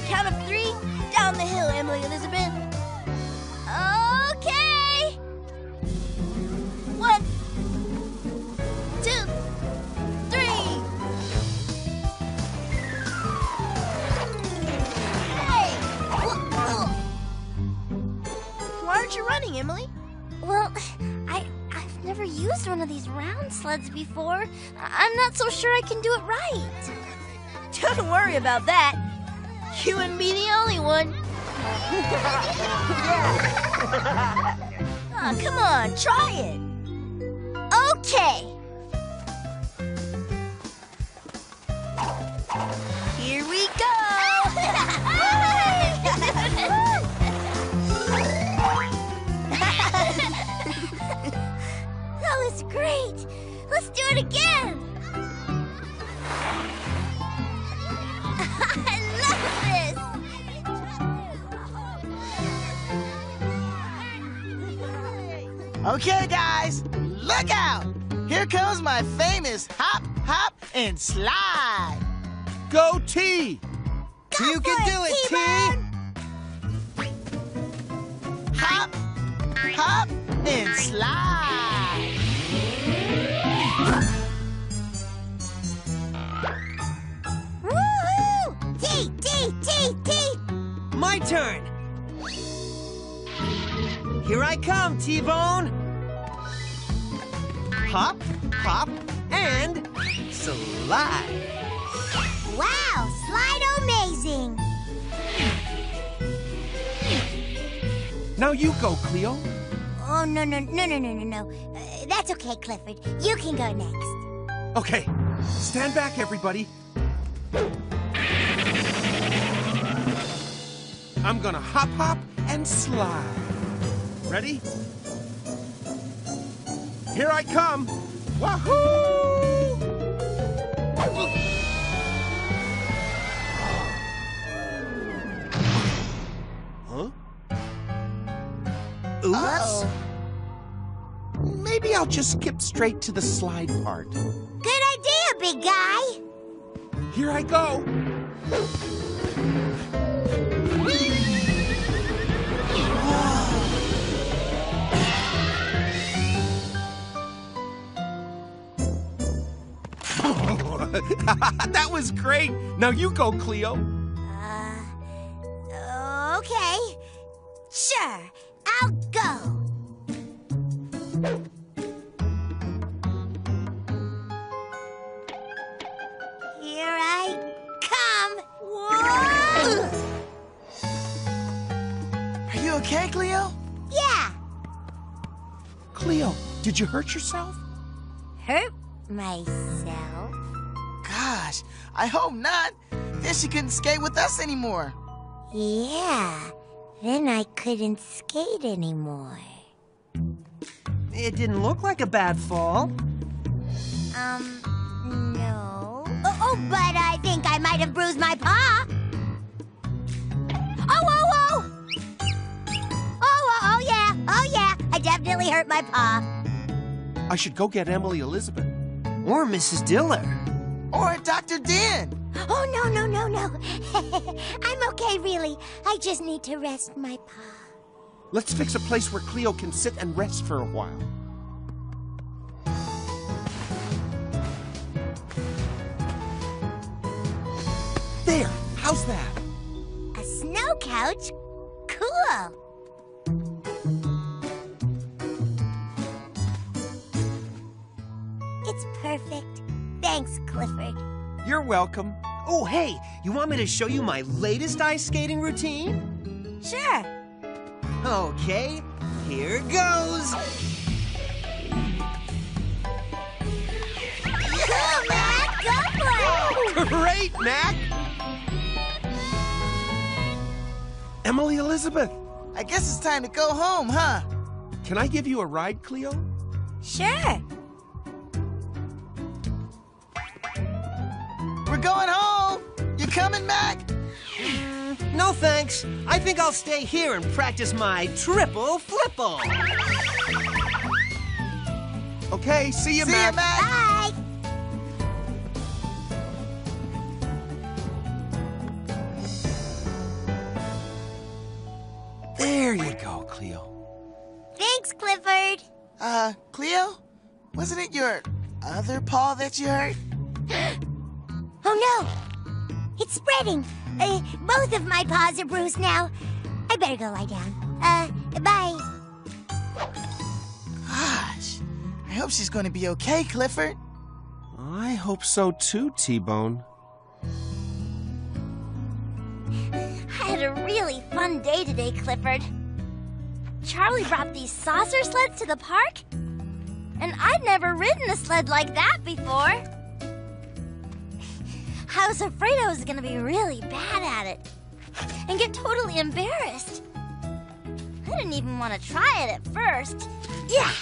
count of 3, down the hill, Emily Elizabeth. Okay. 1, 2, 3. Hey! Why aren't you running, Emily? Well, I've never used one of these round sleds before. I'm not so sure I can do it right. Don't worry about that. You and me the only one. Oh, come on, try it. Okay. Here we go. That was great. Let's do it again. I love this. Okay, guys, look out! Here comes my famous hop, hop, and slide. Go T! You can do it, T! Hop, hop, and slide. Woohoo! T, T, T, T! My turn. Here I come, T-Bone. Hop, hop, and slide. Wow, Slide-O-Mazing! Now you go, Cleo. Oh, no. That's okay, Clifford. You can go next. Okay, stand back, everybody. I'm gonna hop, hop, and slide. Ready? Here I come. Wahoo! Huh? Oops. Maybe I'll just skip straight to the slide part. Good idea, big guy. Here I go. That was great. Now you go, Cleo. Okay. Sure, I'll go. Here I come. Whoa! Are you okay, Cleo? Yeah, Cleo, did you hurt yourself? hurt myself. Gosh, I hope not. Then she couldn't skate with us anymore. Yeah, then I couldn't skate anymore. It didn't look like a bad fall. No. Oh, but I think I might have bruised my paw. Oh, yeah, I definitely hurt my paw. I should go get Emily Elizabeth. Or Mrs. Diller. Or Dr. Den. Oh, no. I'm okay, really. I just need to rest my paw. Let's fix a place where Cleo can sit and rest for a while. There, how's that? A snow couch? Cool. It's perfect. Thanks, Clifford. You're welcome. Oh, hey, you want me to show you my latest ice skating routine? Sure. Okay, here goes. Cool, Mac. Go for it. Great, Mac! Emily Elizabeth, I guess it's time to go home, huh? can I give you a ride, Cleo? Sure. We're going home. You coming, Mac? No thanks. I think I'll stay here and practice my triple flipple. Okay, see you, See Mac. you, Mac. Bye. There you go, Cleo. Thanks, Clifford. Cleo? Wasn't it your other paw that you hurt? Oh no! It's spreading. Both of my paws are bruised now. I better go lie down. Bye. Gosh, I hope she's going to be okay, Clifford. I hope so too, T-Bone. I had a really fun day today, Clifford. Charlie brought these saucer sleds to the park, and I'd never ridden a sled like that before. I was afraid I was gonna be really bad at it and get totally embarrassed. I didn't even want to try it at first. Yeah!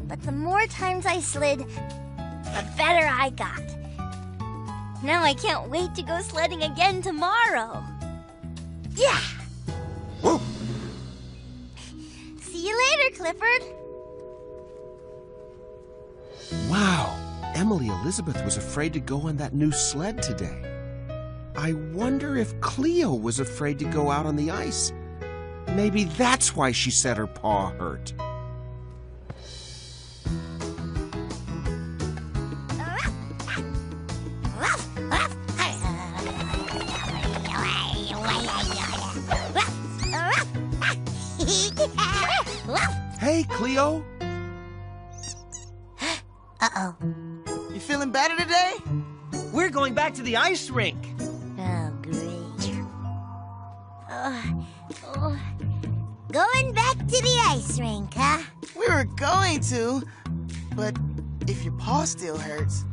But the more times I slid, the better I got. Now I can't wait to go sledding again tomorrow. Yeah! Whoa! See you later, Clifford. Wow, Emily Elizabeth was afraid to go on that new sled today. I wonder if Cleo was afraid to go out on the ice. Maybe that's why she said her paw hurt. Hey, Cleo. Uh-oh. You feeling better today? We're going back to the ice rink. Oh, great. Going back to the ice rink, huh? We were going to, but if your paw still hurts.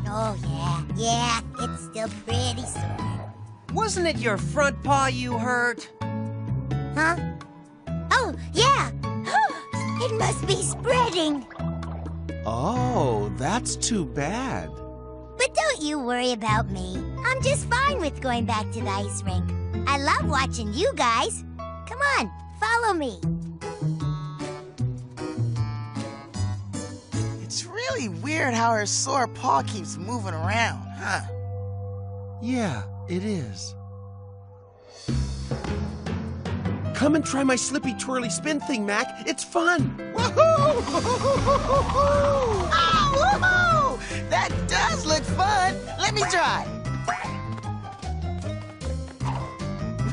Oh, yeah, it's still pretty sore. Wasn't it your front paw you hurt? Huh? Oh, yeah! It must be spreading. Oh, that's too bad. But don't you worry about me. I'm just fine with going back to the ice rink. I love watching you guys. Come on, follow me. It's really weird how her sore paw keeps moving around, huh? Yeah, it is. Come and try my slippy twirly spin thing, Mac. It's fun. Woohoo! Oh, woohoo! That does look fun. Let me try.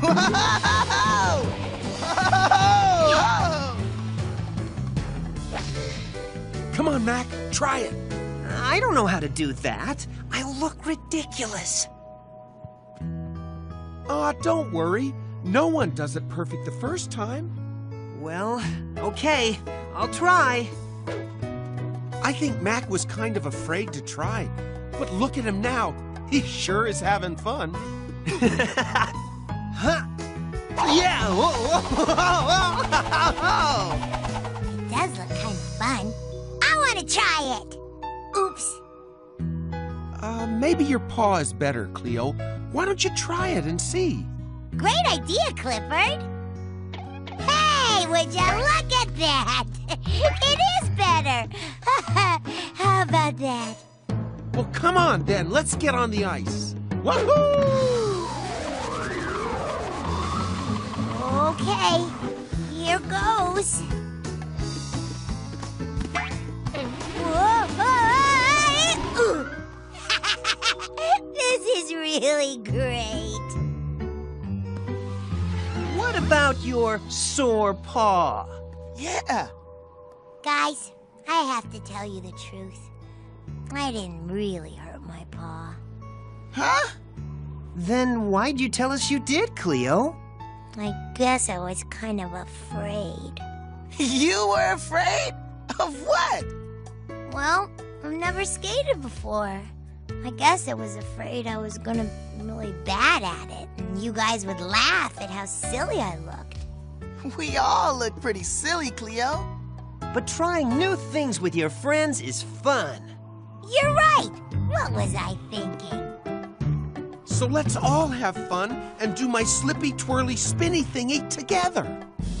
Whoa! Whoa! Come on, Mac. Try it. I don't know how to do that. I look ridiculous. Aw, don't worry. No one does it perfect the first time. Well, okay. I'll try. I think Mac was kind of afraid to try. But look at him now. He sure is having fun. Huh? Yeah! Whoa, whoa. It does look kind of fun. I want to try it. Oops. Maybe your paw is better, Cleo. Why don't you try it and see? Great idea, Clifford. Hey, would you look at that? It is better. How about that? Well, come on then. Let's get on the ice. Woohoo! Okay, here goes. Whoa. This is really great. What about your sore paw? Yeah. Guys, I have to tell you the truth. I didn't really hurt my paw. Huh? Then why'd you tell us you did, Cleo? I guess I was kind of afraid. You were afraid? Of what? Well, I've never skated before. I guess I was afraid I was gonna be really bad at it, and you guys would laugh at how silly I looked. We all look pretty silly, Cleo. But trying new things with your friends is fun. You're right! What was I thinking? So let's all have fun and do my slippy twirly spinny thingy together.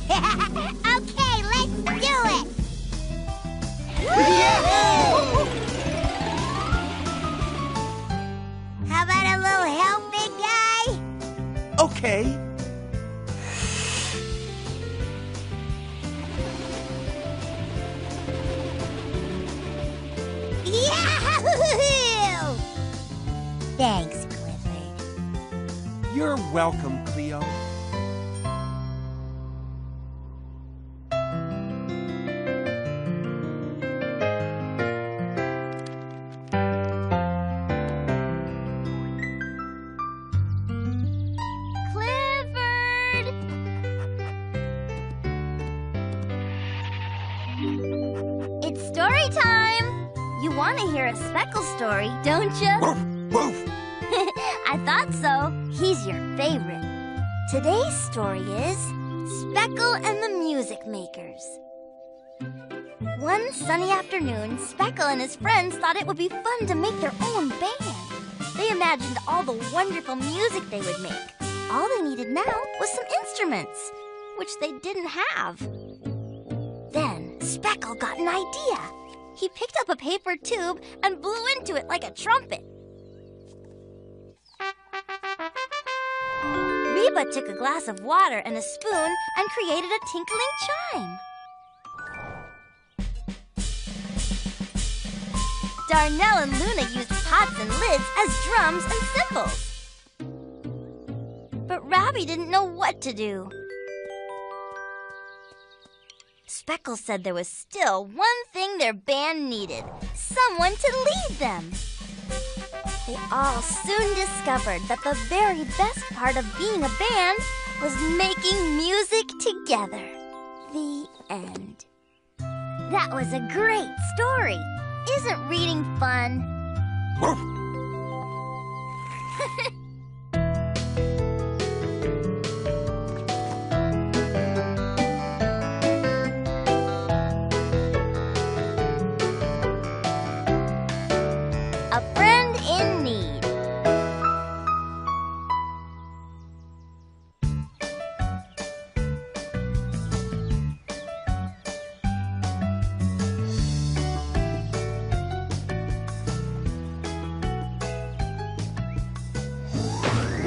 Okay, let's do it! How about a little help, big guy? Okay. welcome, Cleo. Clifford! It's story time! You want to hear a Speckle story, don't you? Woof, woof. I thought so. He's your favorite. Today's story is Speckle and the Music Makers. One sunny afternoon, Speckle and his friends thought it would be fun to make their own band. They imagined all the wonderful music they would make. All they needed now was some instruments, which they didn't have. Then Speckle got an idea. He picked up a paper tube and blew into it like a trumpet. Reba took a glass of water and a spoon and created a tinkling chime. Darnell and Luna used pots and lids as drums and cymbals. But Robbie didn't know what to do. Speckle said there was still one thing their band needed, someone to lead them. They all soon discovered that the very best part of being a band was making music together. The end. That was a great story. Isn't reading fun? A friend in need.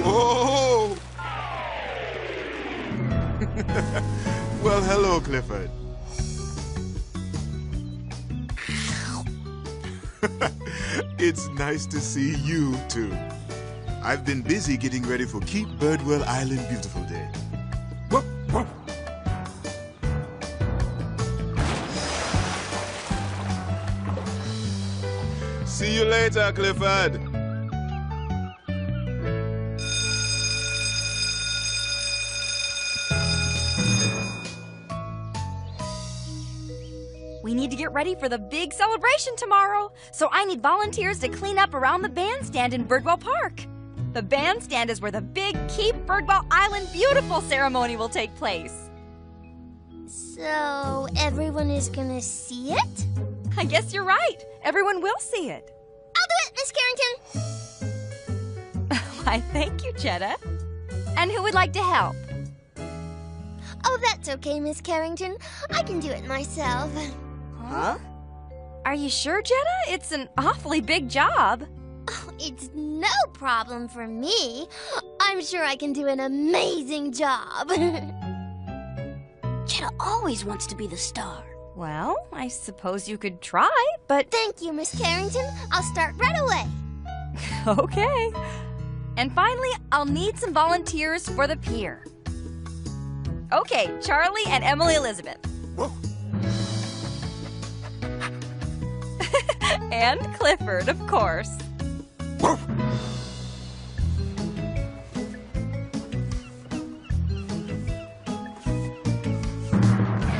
Whoa! Well, hello, Clifford. It's nice to see you, too. I've been busy getting ready for Keep Birdwell Island Beautiful Day. Whoop, whoop. See you later, Clifford. We need to get ready for the big celebration tomorrow, so I need volunteers to clean up around the bandstand in Birdwell Park. The bandstand is where the big Keep Birdwell Island Beautiful ceremony will take place. So everyone is gonna see it? I guess you're right. Everyone will see it. I'll do it, Miss Carrington. Why, thank you, Jetta. And who would like to help? Oh, that's okay, Miss Carrington. I can do it myself. Huh? Are you sure, Jetta? It's an awfully big job. Oh, it's no problem for me. I'm sure I can do an amazing job. Jetta always wants to be the star. Well, I suppose you could try, but... Thank you, Miss Carrington. I'll start right away. Okay. And finally, I'll need some volunteers for the pier. Okay, Charlie and Emily Elizabeth. And Clifford, of course.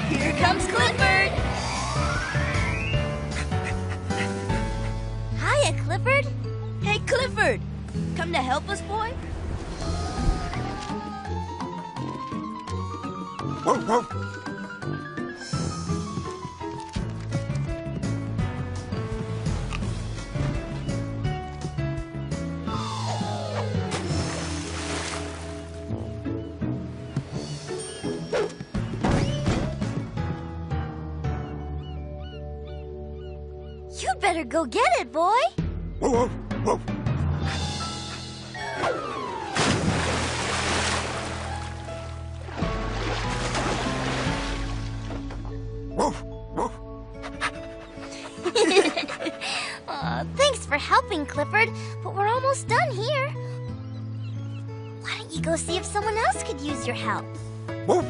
Here comes Clifford! Hiya, Clifford. Hey, Clifford! Come to help us, boy? Whoa, whoa. You better go get it, boy. Whoa, whoa, whoa. Thanks for helping, Clifford, but we're almost done here. Why don't you could go see if someone else could use your help. Woof.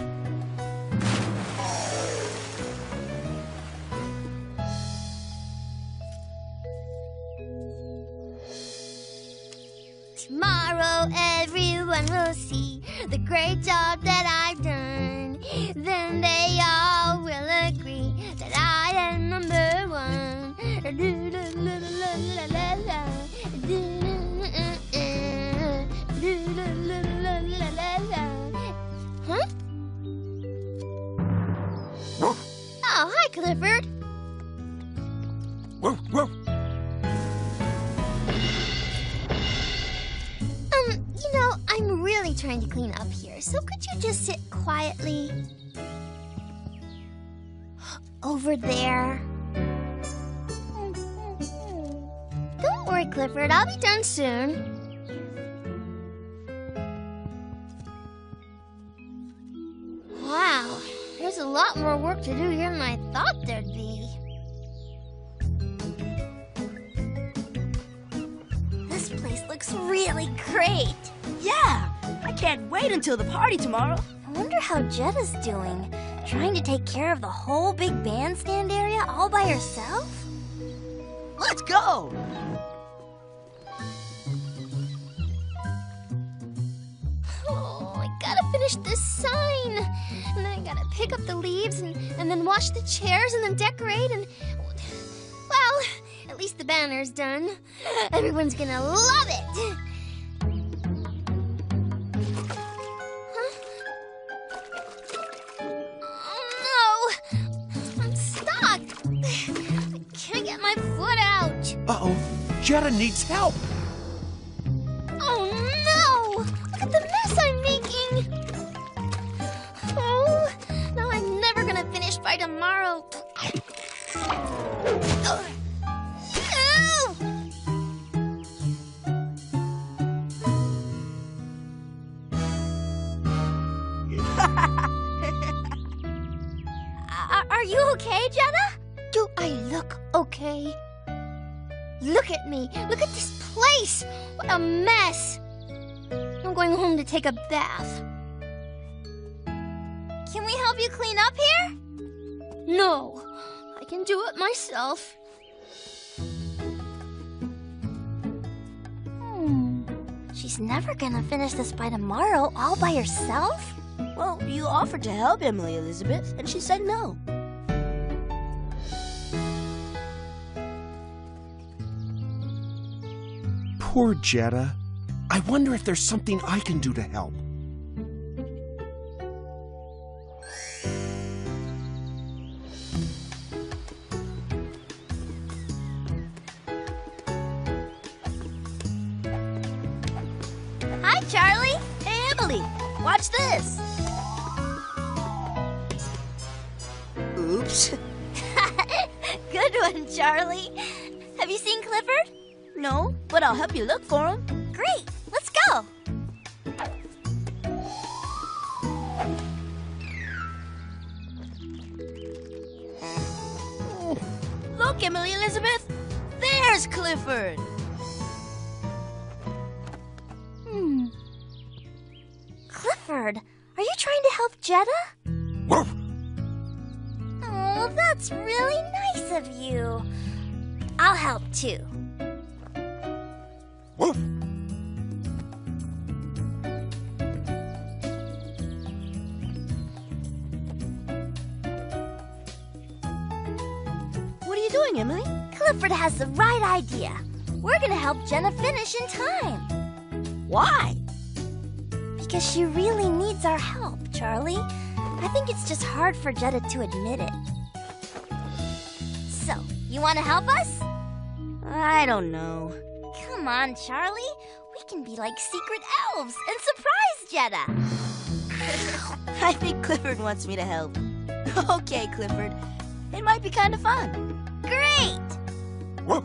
Tomorrow everyone will see the great job that I've done. Then they all will agree that I am number one. Huh? Oh, hi, Clifford. Woof, woof. I'm really trying to clean up here, so could you just sit quietly over there? Don't worry, Clifford. I'll be done soon. Wow, there's a lot more work to do here than I thought there'd be. This place looks really great. Yeah, I can't wait until the party tomorrow. I wonder how Jetta's doing. Trying to take care of the whole big bandstand area all by herself? Let's go. Oh, I gotta finish this sign. And then I gotta pick up the leaves and then wash the chairs and then decorate and... Well, at least the banner's done. Everyone's gonna love it. Uh-oh, Jetta needs help. Oh, no! Look at the mess I'm making! Oh, no, I'm never gonna finish by tomorrow. Are you okay, Jetta? Do I look okay? Look at me. Look at this place. What a mess. I'm going home to take a bath. Can we help you clean up here? No, I can do it myself. She's never gonna finish this by tomorrow all by herself? Well, you offered to help Emily Elizabeth, and she said no. Poor Jetta. I wonder if there's something I can do to help. Hi, Charlie. Hey, Emily. Watch this. Oops. Good one, Charlie. Have you seen Clifford? No, but I'll help you look for him. Great. Let's go. Look, Emily Elizabeth. There's Clifford. Clifford, are you trying to help Jetta? Woof. Oh, that's really nice of you. I'll help too. Woof. What are you doing, Emily? Clifford has the right idea. We're gonna help Jenna finish in time. Why? Because she really needs our help, Charlie. I think it's just hard for Jetta to admit it. So, you want to help us? I don't know. Come on, Charlie. We can be like secret elves and surprise Jetta. I think Clifford wants me to help. Okay, Clifford. It might be kind of fun. Great! Woof.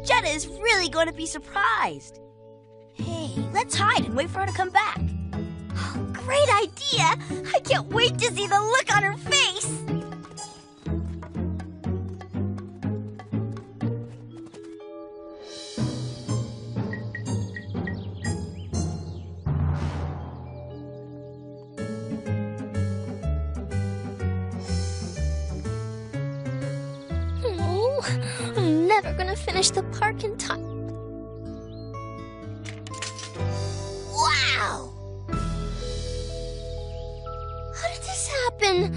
Jenna is really going to be surprised. Hey, let's hide and wait for her to come back. Great idea! I can't wait to see the look on her face! I'm never gonna finish the park in time. Wow! How did this happen?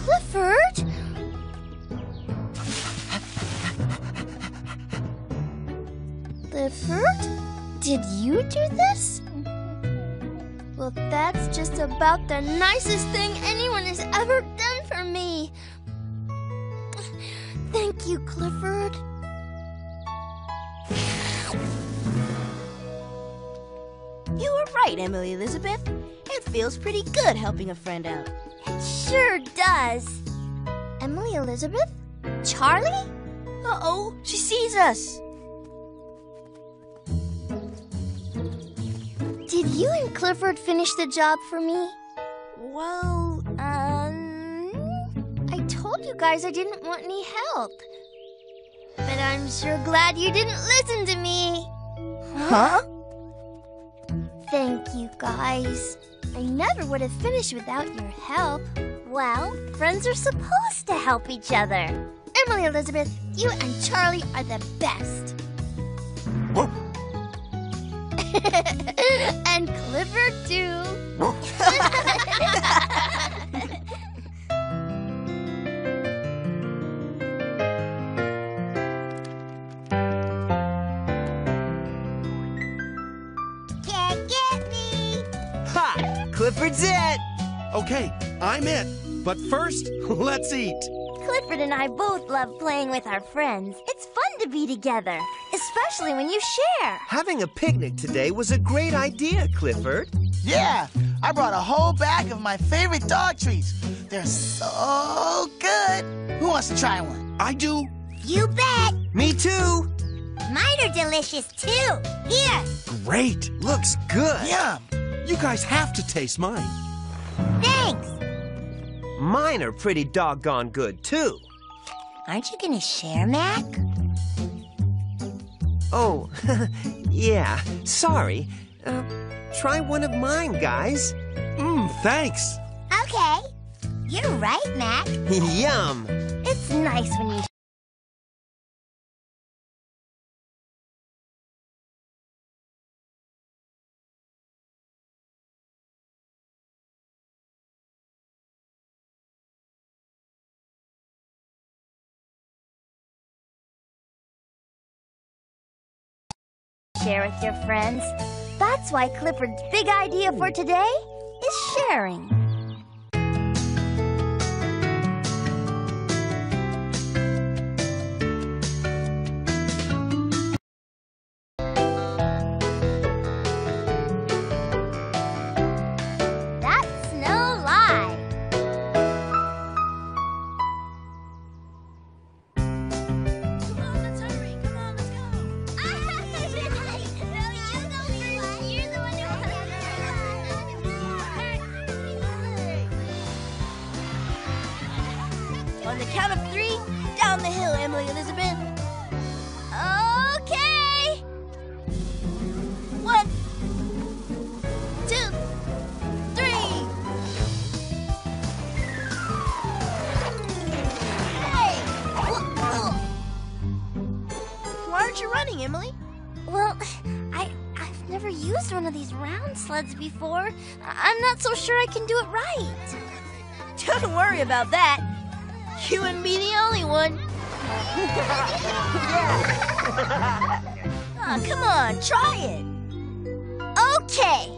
Clifford? Clifford? Did you do this? Well, that's just about the nicest thing anyone has ever done for me. Thank you, Clifford. You were right, Emily Elizabeth. It feels pretty good helping a friend out. It sure does. Emily Elizabeth? Charlie? Uh-oh, she sees us. Did you and Clifford finish the job for me? Well, I told you guys I didn't want any help. But I'm sure glad you didn't listen to me. Huh? Thank you, guys. I never would have finished without your help. Well, friends are supposed to help each other. Emily Elizabeth, you and Charlie are the best. Whoa. And Clifford, too. Can't get me. Ha! Clifford's it! Okay, I'm it. But first, let's eat. Clifford and I both love playing with our friends. It's fun to be together, especially when you share. Having a picnic today was a great idea, Clifford. Yeah, I brought a whole bag of my favorite dog treats. They're so good. Who wants to try one? I do. You bet. Me too. Mine are delicious, too. Here. Great. Looks good. Yum. You guys have to taste mine. Thanks. Mine are pretty doggone good, too. Aren't you going to share, Mac? Oh, yeah. Sorry. Try one of mine, guys. Thanks. Okay. You're right, Mac. Yum. It's nice when you... share with your friends. That's why Clifford's big idea for today is sharing. That's no lie. Come on, let's hurry. Come on, let's go. On the count of 3, down the hill, Emily Elizabeth. Okay. 1, 2, 3. Hey! Why aren't you running, Emily? Well, I've never used one of these round sleds before. I'm not so sure I can do it right. Don't worry about that. You wouldn't be the only one. Aw, come on, try it. Okay.